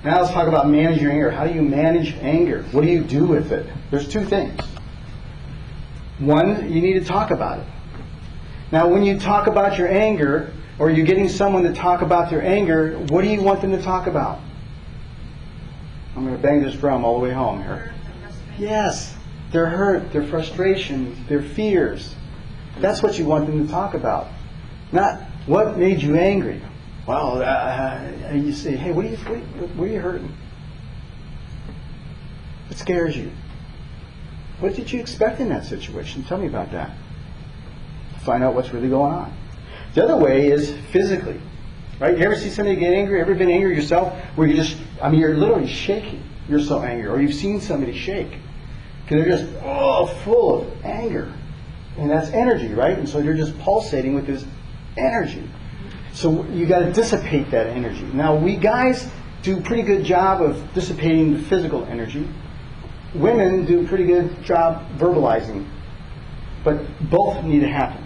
Now let's talk about managing your anger. How do you manage anger? What do you do with it? There's two things. One, you need to talk about it. Now, when you talk about your anger, or you're getting someone to talk about their anger, what do you want them to talk about? I'm going to bang this drum all the way home here. Yes, their hurt, their frustrations, their fears. That's what you want them to talk about. Not what made you angry. Well, you say, hey, what are you hurting? What scares you? What did you expect in that situation? Tell me about that. Find out what's really going on. The other way is physically. Right? You ever see somebody get angry? Ever been angry yourself? Where you're literally shaking. You're so angry. Or you've seen somebody shake. Because they're just, full of anger. And that's energy, right? And so they're just pulsating with this energy. So you got to dissipate that energy. Now, we guys do a pretty good job of dissipating the physical energy. Women do a pretty good job verbalizing. But both need to happen.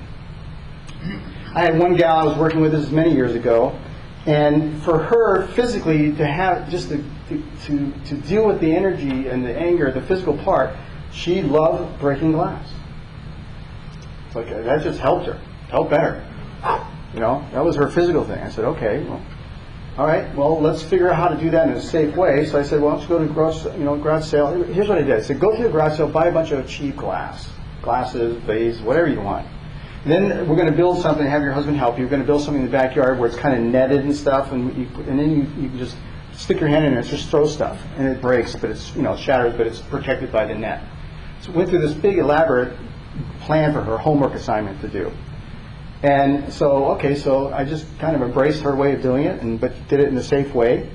I had one gal I was working with this many years ago, and for her physically to have just to deal with the energy and the anger, the physical part, she loved breaking glass. It's like that just helped her, helped better. That was her physical thing. I said, okay, well, all right, well, let's figure out how to do that in a safe way. So I said, well, let's go to garage sale. Here's what I did. I said, go to the garage sale, buy a bunch of cheap glasses, vase, whatever you want. Then we're going to build something, have your husband help you. We're going to build something in the backyard where it's kind of netted and stuff, and then you can just stick your hand in it and just throw stuff. And it breaks, but it's, shatters, but it's protected by the net. So we went through this big, elaborate plan for her homework assignment to do. And so I just kind of embraced her way of doing it, but did it in a safe way.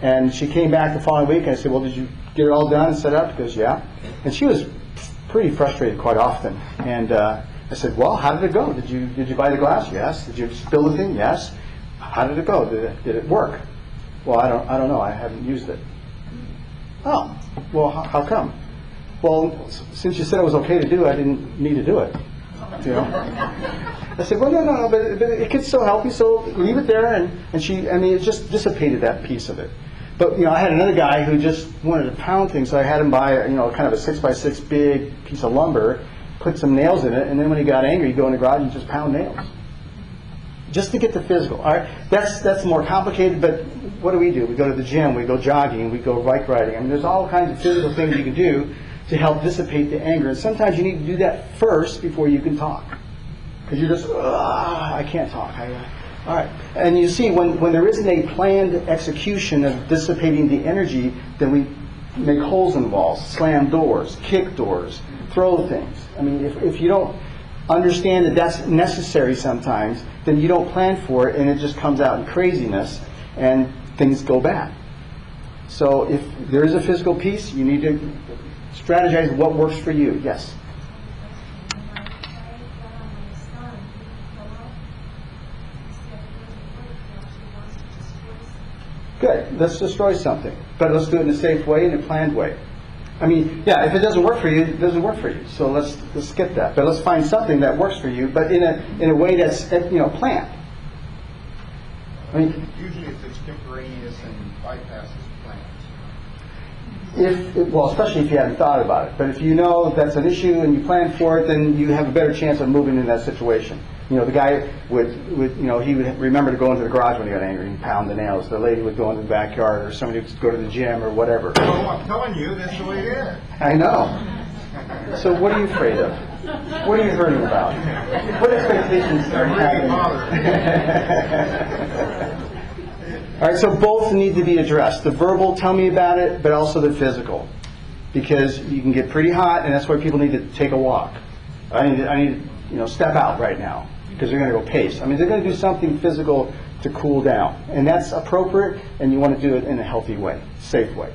And she came back the following week, and I said, well, did you get it all done and set up? She goes, yeah. And she was pretty frustrated quite often. And I said, well, how did it go? Did you buy the glass? Yes. Did you spill the thing? Yes. How did it go? Did it work? Well, I don't know. I haven't used it. Oh, well, how come? Well, since you said it was okay to do, I didn't need to do it. I said, well, no, but it could still help you, so leave it there. And it just dissipated that piece of it. But, I had another guy who just wanted to pound things, so I had him buy, kind of a 6x6 big piece of lumber, put some nails in it, and then when he got angry, he'd go in the garage and just pound nails. Just to get the physical. All right, that's more complicated, but what do? We go to the gym, we go jogging, we go bike riding. I mean, there's all kinds of physical things you can do to help dissipate the anger. And sometimes you need to do that first before you can talk. Because you're just, I can't talk. All right. And you see, when there isn't a planned execution of dissipating the energy, then we make holes in walls, slam doors, kick doors, throw things. I mean, if you don't understand that that's necessary sometimes, then you don't plan for it, and it just comes out in craziness, and things go bad. So if there is a physical piece, you need to strategize what works for you. Yes? Good. Let's destroy something. But let's do it in a safe way, in a planned way. I mean, yeah, if it doesn't work for you, it doesn't work for you. So let's skip that. But let's find something that works for you, but in a way that's planned. I mean, usually it's extemporaneous and bypasses plans. Especially if you haven't thought about it. But if you know that's an issue and you plan for it, then you have a better chance of moving in that situation. The guy would he would remember to go into the garage when he got angry and pound the nails. The lady would go into the backyard, or somebody would go to the gym or whatever. Oh, I'm telling you, that's the way it is. I know. So what are you afraid of? What are you hurting about? What expectations are you having? All right, so both need to be addressed. The verbal, tell me about it, but also the physical. Because you can get pretty hot, and that's why people need to take a walk. I need to step out right now, because they're going to go pace. I mean, they're going to do something physical to cool down. And that's appropriate, and you want to do it in a healthy way, safe way.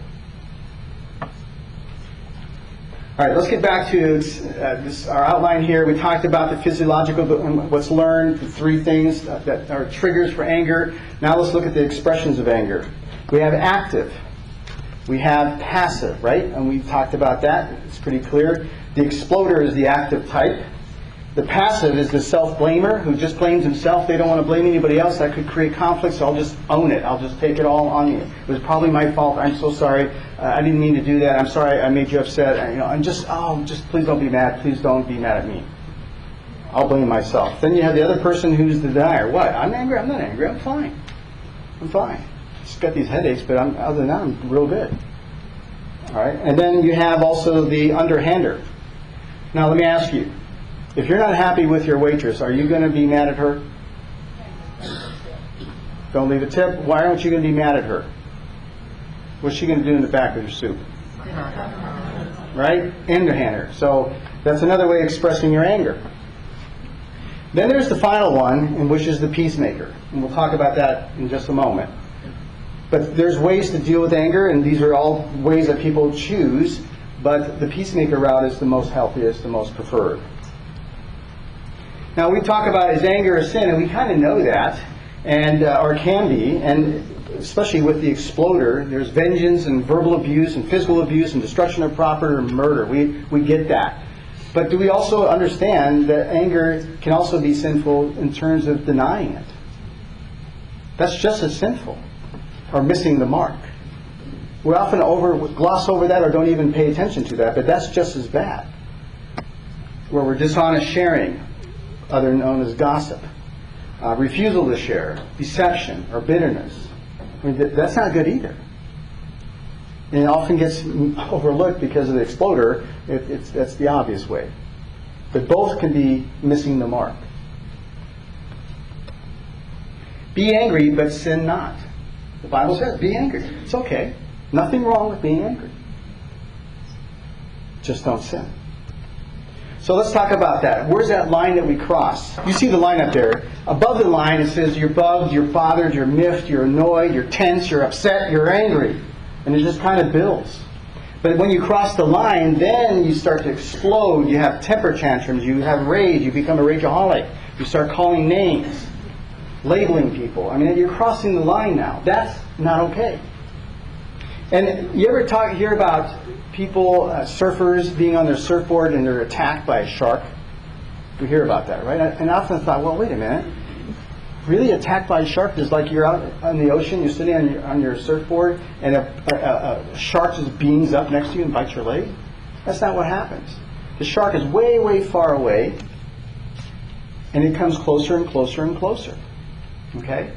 All right, let's get back to our outline here. We talked about the physiological, what's learned, the three things that are triggers for anger. Now let's look at the expressions of anger. We have active. We have passive, right? And we've talked about that. It's pretty clear. The exploder is the active type. The passive is the self-blamer who just blames himself. They don't want to blame anybody else. That could create conflict, so I'll just own it. I'll just take it all on you. It was probably my fault. I'm so sorry. I didn't mean to do that. I'm sorry I made you upset. And just please don't be mad. Please don't be mad at me. I'll blame myself. Then you have the other person who's the denier. What? I'm angry? I'm not angry. I'm fine. I'm fine. Just got these headaches, but other than that, I'm real good. All right. And then you have also the underhander. Now let me ask you. If you're not happy with your waitress, are you going to be mad at her? Don't leave a tip. Why aren't you going to be mad at her? What's she going to do in the back of your soup? Right? Underhander. So that's another way of expressing your anger. Then there's the final one, which is the peacemaker. And we'll talk about that in just a moment. But there's ways to deal with anger, and these are all ways that people choose. But the peacemaker route is the most healthiest, the most preferred. Now we talk about is anger a sin, and we kind of know that, and or can be, and especially with the exploder, there's vengeance and verbal abuse and physical abuse and destruction of property and murder. We get that. But do we also understand that anger can also be sinful in terms of denying it? That's just as sinful, or missing the mark. We often gloss over that or don't even pay attention to that, but that's just as bad. Where we're dishonest sharing, other known as gossip, refusal to share, deception, or bitterness. I mean, that's not good either. And it often gets overlooked because of the exploder. That's the obvious way. But both can be missing the mark. Be angry, but sin not. The Bible says, be angry. It's okay. Nothing wrong with being angry. Just don't sin. So let's talk about that. Where's that line that we cross? You see the line up there. Above the line it says you're bugged, you're bothered, you're miffed, you're annoyed, you're tense, you're upset, you're angry. And it just kind of builds. But when you cross the line, then you start to explode. You have temper tantrums, you have rage, you become a rageaholic. You start calling names, labeling people. I mean, you're crossing the line now. That's not okay. And you ever hear about people, surfers, being on their surfboard and they're attacked by a shark? We hear about that, right? And I often thought, well, wait a minute. Really attacked by a shark is like you're out on the ocean, you're sitting on your surfboard, and a shark just beams up next to you and bites your leg? That's not what happens. The shark is way, way far away, and it comes closer and closer and closer. Okay?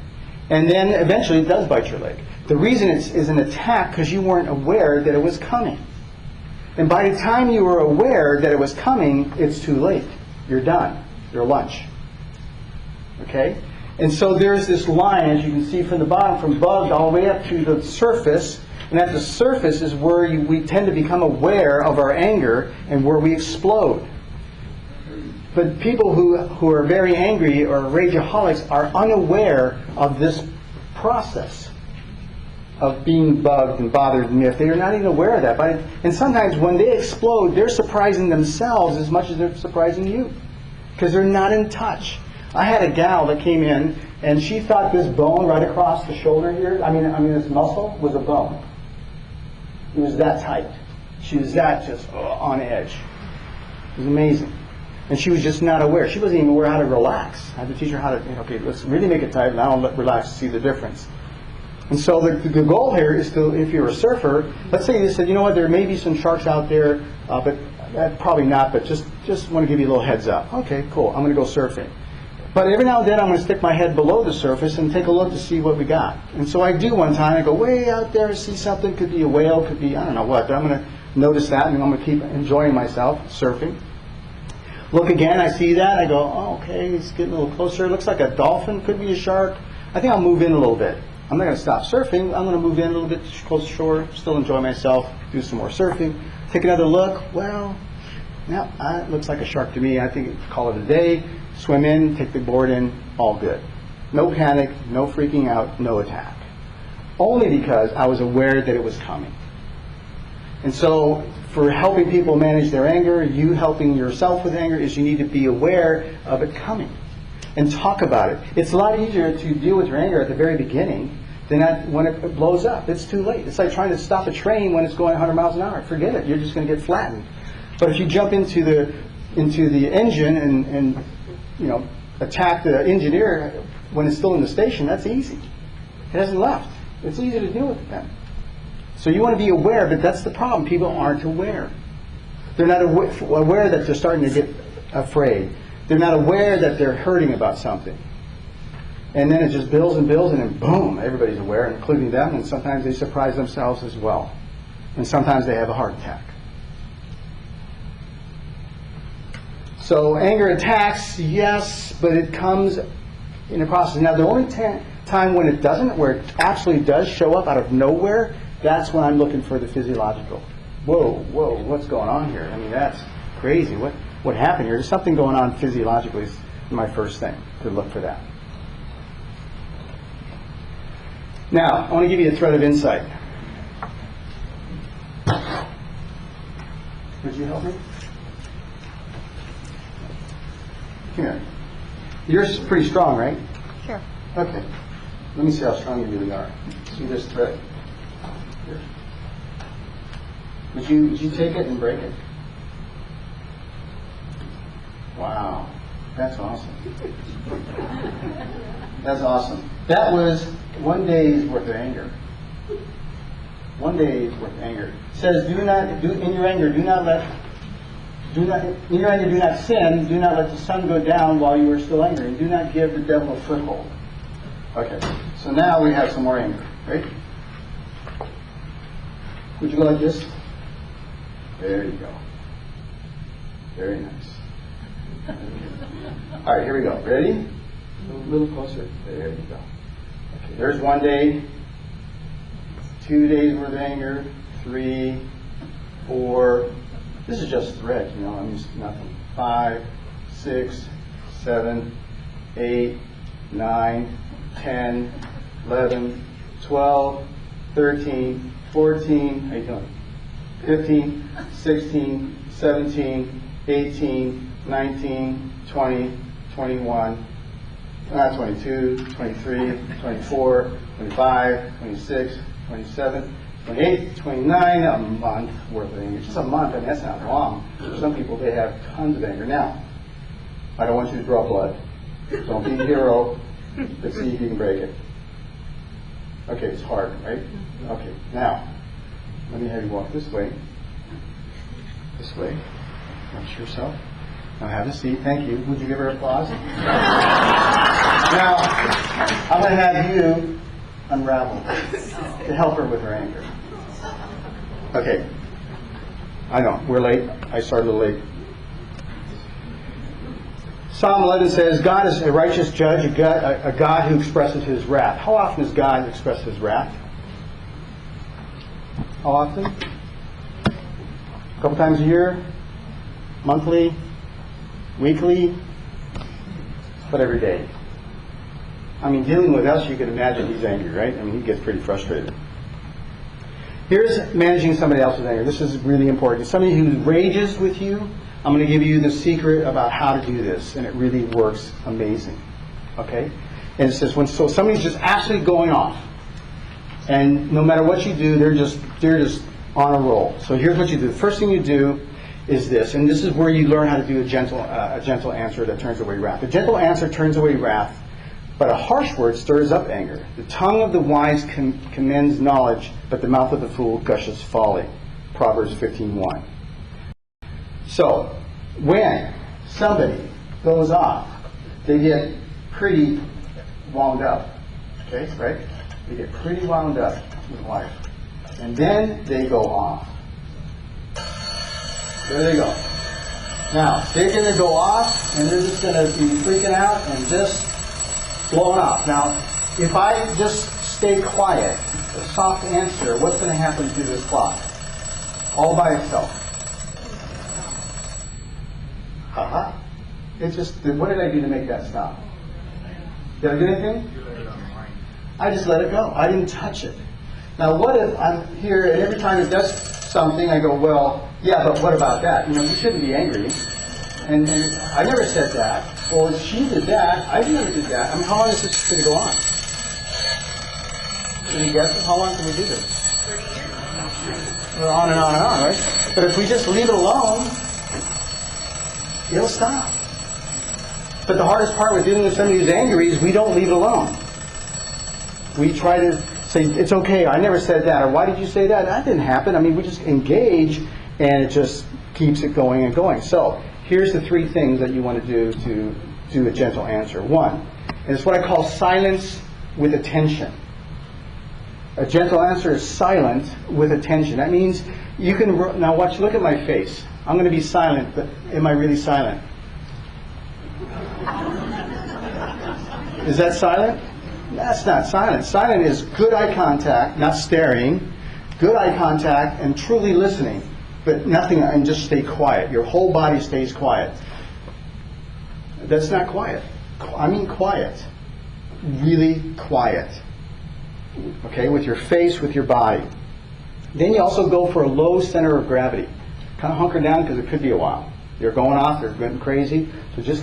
And then eventually it does bite your leg. The reason it is an attack because you weren't aware that it was coming. And by the time you were aware that it was coming, it's too late. You're done. You're lunch. Okay? And so there's this line, as you can see from the bottom, from bugged all the way up to the surface. And at the surface is where we tend to become aware of our anger and where we explode. But people who are very angry or rageaholics are unaware of this process of being bugged and bothered and miffed. They are not even aware of that. And sometimes when they explode, they're surprising themselves as much as they're surprising you. Because they're not in touch. I had a gal that came in, and she thought this bone right across the shoulder here, I mean this muscle, was a bone. It was that tight. She was that just on edge. It was amazing. And she was just not aware. She wasn't even aware how to relax. I had to teach her how to, okay, let's really make it tight, and I'll relax to see the difference. And so the goal here is to, if you're a surfer, let's say you said, you know what, there may be some sharks out there, but probably not, but just want to give you a little heads up. Okay, cool, I'm going to go surfing. But every now and then I'm going to stick my head below the surface and take a look to see what we got. And so I do one time. I go way out there, see something. Could be a whale, could be I don't know what. But I'm going to notice that, and I'm going to keep enjoying myself surfing. Look again, I see that. I go, oh, okay, it's getting a little closer. It looks like a dolphin, could be a shark. I think I'll move in a little bit. I'm not going to stop surfing. I'm going to move in a little bit close to shore, still enjoy myself, do some more surfing. Take another look. Well, no, it looks like a shark to me. I think call it a day. Swim in, take the board in, all good. No panic, no freaking out, no attack. Only because I was aware that it was coming. And so for helping people manage their anger, you helping yourself with anger, is you need to be aware of it coming and talk about it. It's a lot easier to deal with your anger at the very beginning than when it blows up. It's too late. It's like trying to stop a train when it's going 100 miles an hour. Forget it. You're just going to get flattened. But if you jump into the into the engine and attack the engineer when it's still in the station, that's easy. It hasn't left. It's easy to deal with it then. So you want to be aware, but that's the problem. People aren't aware. They're not aware that they're starting to get afraid. They're not aware that they're hurting about something. And then it just builds and builds, and then boom, everybody's aware, including them, and sometimes they surprise themselves as well. And sometimes they have a heart attack. So anger attacks, yes, but it comes in a process. Now, the only time when it doesn't, where it actually does show up out of nowhere, that's when I'm looking for the physiological. Whoa, what's going on here? I mean, that's crazy. What happened here? There's something going on physiologically is my first thing, to look for that. Now, I want to give you a thread of insight. Would you help me? Come here. You're pretty strong, right? Sure. Okay. Let me see how strong you really are. See this thread? Here. Would you take it and break it? Wow. That's awesome. That's awesome. That was 1 day's worth of anger. 1 day's worth of anger. It says, in your anger, do not sin, do not let the sun go down while you are still angry, and do not give the devil a foothold. Okay, so now we have some more anger, right? Would you go like this? There you go. Very nice. All right, here we go. Ready? A little closer. There you go. Okay, there's 1 day, 2 days worth of anger, 3, 4. This is just thread, I'm used to nothing. 5, 6, 7, 8, 9, 10, 11, 12, 13, 14, how you doing? 15, 16, 17, 18, 19, 20, 21, 22, 23, 24, 25, 26, 27, 28, 29, a month worth of anger. Just a month, I mean, that's not long. For some people, they have tons of anger. Now, I don't want you to draw blood. Don't be a hero, but see if you can break it. Okay, it's hard, right? Okay, now, let me have you walk this way. This way. Watch yourself. Now have a seat. Thank you. Would you give her applause? Now, I'm going to have you unravel to help her with her anger. Okay. I know, we're late. I started a little late. Psalm 11 says, God is a righteous judge, a God who expresses his wrath. How often does God express his wrath? How often? A couple times a year? Monthly? Weekly? But every day. I mean, dealing with us, you can imagine he's angry, right? I mean, he gets pretty frustrated. Here's managing somebody else's anger. This is really important. Somebody who rages with you, I'm going to give you the secret about how to do this, and it really works amazing. Okay? And it says, so somebody's just absolutely going off, and no matter what you do, they're just on a roll. So here's what you do. The first thing you do is this, and this is where you learn how to do a gentle answer that turns away wrath. A gentle answer turns away wrath, but a harsh word stirs up anger. The tongue of the wise commends knowledge, but the mouth of the fool gushes folly. Proverbs 15:1. So, when somebody goes off, they get pretty wound up. Okay, right? They get pretty wound up with life. And then they go off. There they go. Now, they're going to go off, and they're just going to be freaking out and just blowing off. Now, if I just stay quiet, a soft answer, what's going to happen to this clock? All by itself. Haha. It's just, what did I do to make that stop? Did I do anything? I just let it go. I didn't touch it. Now, what if I'm here and every time it does something, I go, well, yeah, but what about that? You shouldn't be angry. And I never said that. Well, she did that. I never did that. I mean, how long is this going to go on? Can you guess it? How long can we do this? 30 years. Well, on and on and on, right? But if we just leave it alone, it'll stop. But the hardest part with dealing with somebody who's angry is we don't leave it alone. We try to say, it's okay, I never said that, or why did you say that? That didn't happen. I mean, we just engage, and it just keeps it going and going. So, here's the 3 things that you want to do a gentle answer. 1, and it's what I call silence with attention. A gentle answer is silent with attention. That means you can, now watch, look at my face. I'm going to be silent, but am I really silent? Is that silent? That's not silent. Silent is good eye contact, not staring, good eye contact, and truly listening, but nothing, and just stay quiet. Your whole body stays quiet. That's not quiet. I mean quiet. Really quiet. Okay, with your face, with your body. Then you also go for a low center of gravity. Kind of hunker down because it could be a while. You're going off, you're getting crazy. So just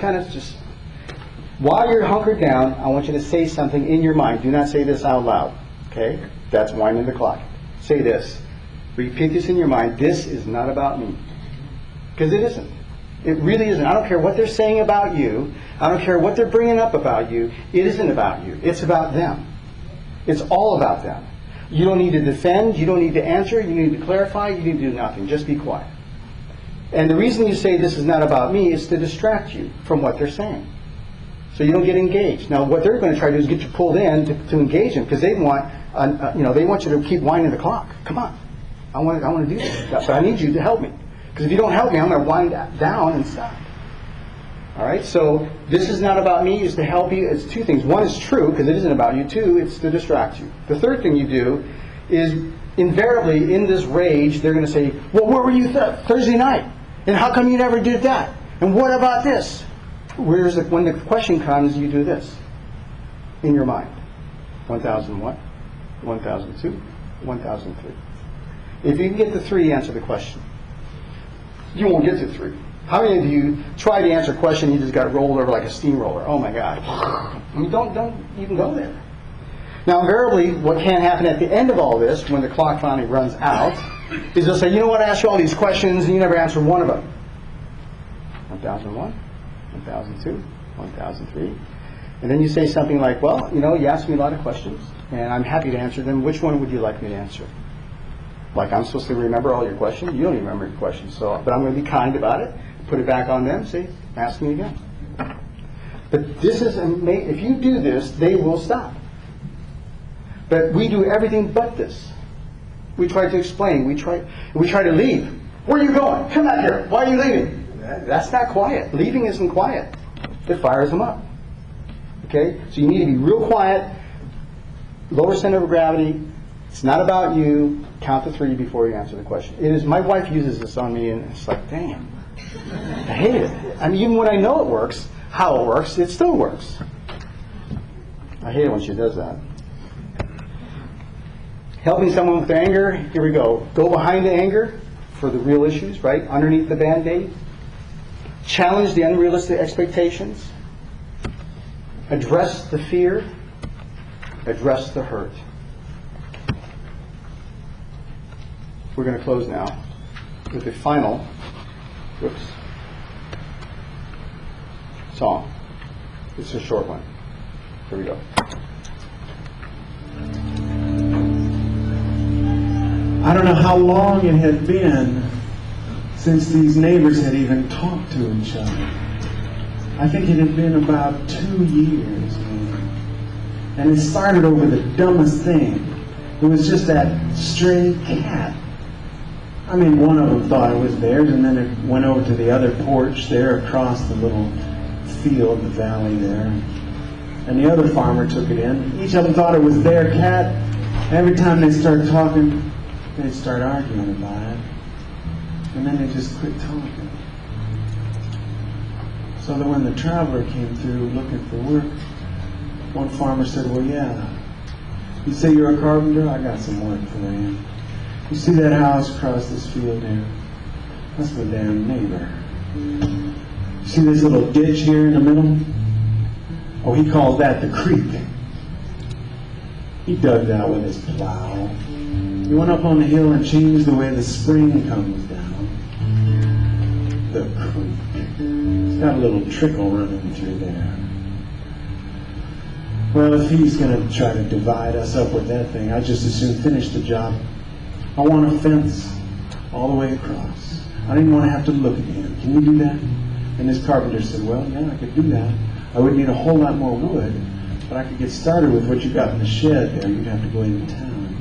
while you're hunkered down, I want you to say something in your mind. Do not say this out loud. Okay? That's winding the clock. Say this. Repeat this in your mind. This is not about me. Because it isn't. It really isn't. I don't care what they're saying about you. I don't care what they're bringing up about you. It isn't about you. It's about them. It's all about them. You don't need to defend. You don't need to answer. You need to clarify. You need to do nothing. Just be quiet. And the reason you say this is not about me is to distract you from what they're saying. So you don't get engaged. Now, what they're going to try to do is get you pulled in to engage them because they want, they want you to keep winding the clock. Come on, I want to do this, but I need you to help me because if you don't help me, I'm going to wind down and stop. All right. So this is not about me. It's to help you. It's 2 things. 1 is true because it isn't about you. 2, it's to distract you. The 3rd thing you do is invariably in this rage, they're going to say, "Well, where were you Thursday night? And how come you never did that? And what about this?" When the question comes, you do this in your mind. 1001, 1002, 1003. If you can get to 3, answer the question. You won't get to 3. How many of you try to answer a question you just got rolled over like a steamroller? Oh my God. I mean, don't even go there. Now, invariably, what can happen at the end of all this, when the clock finally runs out, is they'll say, "You know what, I asked you all these questions and you never answered one of them." 1001. 1002, 1003. And then you say something like, "Well, you asked me a lot of questions, and I'm happy to answer them. Which one would you like me to answer?" Like I'm supposed to remember all your questions? You don't even remember your questions. But I'm going to be kind about it, put it back on them, say, "Ask me again." But this is, if you do this, they will stop. But we do everything but this. We try to explain. We try to leave. "Where are you going? Come back here. Why are you leaving?" That's not quiet. Leaving isn't quiet. It fires them up. Okay? So you need to be real quiet, lower center of gravity. It's not about you. Count to 3 before you answer the question. It is. My wife uses this on me, and it's like, damn. I hate it. I mean, even when I know it works, how it works, it still works. I hate it when she does that. Helping someone with their anger. Here we go. Go behind the anger for the real issues, right? Underneath the Band-Aid. Challenge the unrealistic expectations. Address the fear. Address the hurt. We're going to close now with the final song. It's a short one. Here we go. I don't know how long it had been since these neighbors had even talked to each other. I think it had been about 2 years, maybe. And it started over the dumbest thing. It was just that stray cat. I mean, one of them thought it was theirs, and then it went over to the other porch there across the little field, the valley there. And the other farmer took it in. Each of them thought it was their cat. Every time they started talking, they'd start arguing about it. And then they just quit talking. So that when the traveler came through looking for work, one farmer said, "Well, yeah, you say you're a carpenter? I got some work for you. You see that house across this field here? That's my damn neighbor. You see this little ditch here in the middle? Oh, he calls that the creek. He dug that with his plow. He went up on the hill and changed the way the spring comes down. The creek. It's got a little trickle running through there. Well, if he's going to try to divide us up with that thing, I'd just as soon finish the job. I want a fence all the way across. I didn't want to have to look at him. Can you do that? And this carpenter said, well, yeah, I could do that. I would need a whole lot more wood, but I could get started with what you got in the shed there. You'd have to go into town.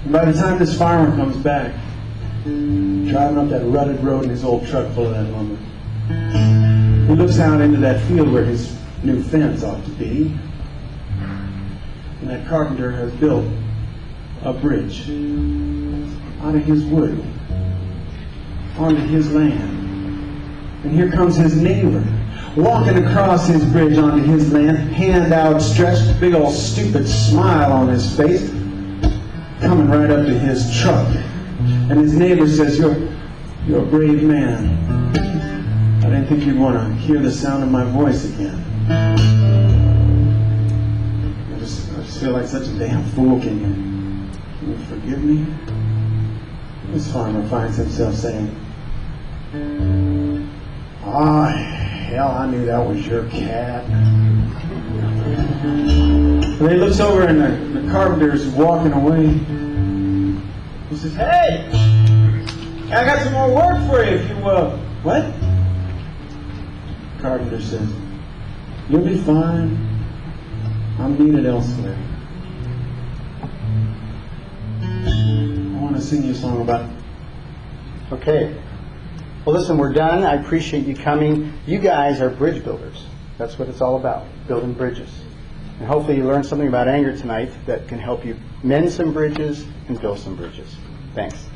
And by the time this farmer comes back, driving up that rutted road in his old truck full of that lumber, he looks out into that field where his new fence ought to be. And that carpenter has built a bridge out of his wood onto his land. And here comes his neighbor walking across his bridge onto his land, hand outstretched, big old stupid smile on his face, coming right up to his truck. And his neighbor says, you're a brave man. I didn't think you'd want to hear the sound of my voice again. I just feel like such a damn fool. Can you forgive me? This farmer finds himself saying, ah, hell, I knew that was your cat. And he looks over and the carpenter's walking away. He says, hey, I got some more work for you if you will. What? Carpenter says, you'll be fine. I'm needed elsewhere. I want to sing you a song about... Okay. Well, listen, we're done. I appreciate you coming. You guys are bridge builders. That's what it's all about, building bridges. And hopefully you learned something about anger tonight that can help you mend some bridges and build some bridges. Thanks.